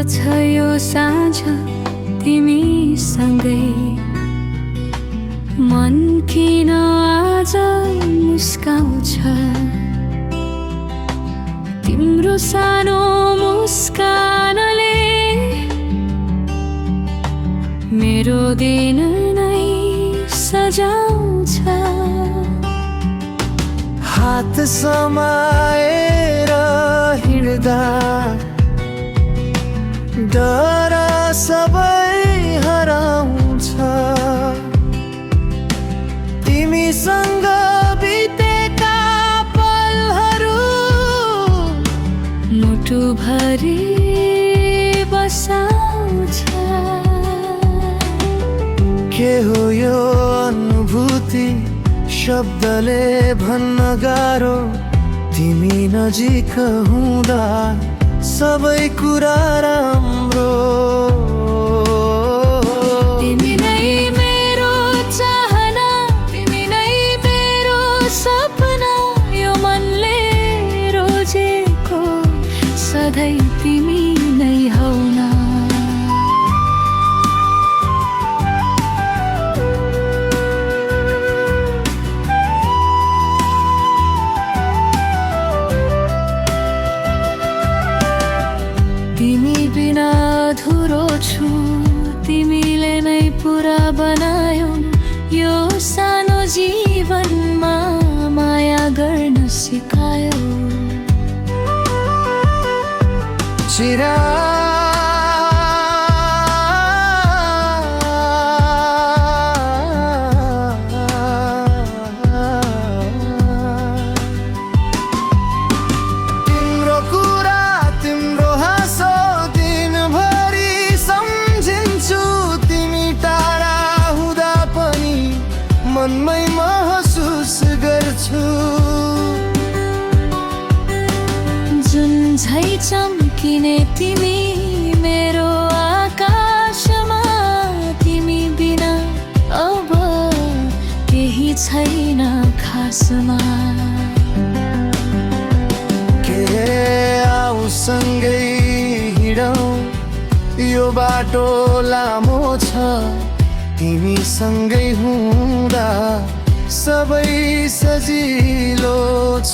छ यो साँझ तिमीसँगै। मन किन आज मुस्काउँछ, तिम्रो सानो मुस्कानले मेरो दिन नै सजाउँछ। हात समाएर हिँड्दा डर सबै हराउँछ। तिमीसँग बितेका पलहरू मुटुभरि बसाउँछ। के हो यो अनुभूति शब्दले भन्न गाह्रो, तिमी नजिक हुँदा सबै कुरा राम्रो। तिमी नै मेरो चाहना, तिमी नै मेरो सपना, यो मनले रोजेको सधैँ तिमी नै हौ न। तिमी बिना अधुरो छु, तिमीले नै पुरा बनायौ यो सानो जीवनमा माया गर्न सिकायौ। तिम्रो कुरा तिम्रो हाँसो दिनभरि सम्झिन्छु। तिमी टाढा हुँदा पनि मनमै महसुस गर्छु। जुन झै चम्किने तिमी मेरो आकाशमा, तिमी बिना अब केही छैन खासमा। के आऊ सँगै हिँडौँ, यो बाटो लामो छ। तिमी सँगै हुँदा सबै सजिलो छ।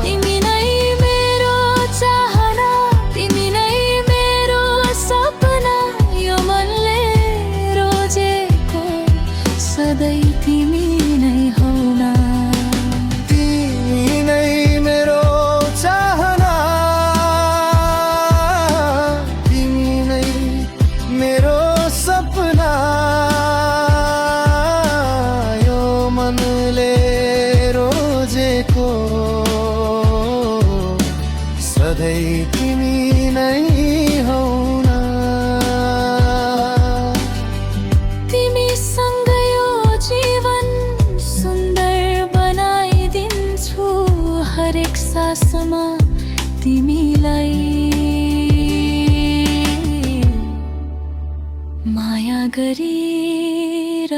तिमी नै मेरो चाहना, तिमी नै मेरो सपना, यो मनले रोजेको सधैँ तिमी नै हौ न। तिमी नै मेरो चाहना, तिमी नै मेरो सपना, यो मनले रोजेको सधैँ तिमी नै हौ न। तिमीसँग यो जीवन सुन्दर बनाइदिन्छु, हरेक सासमा तिमीलाई माया गरिरहन्छु।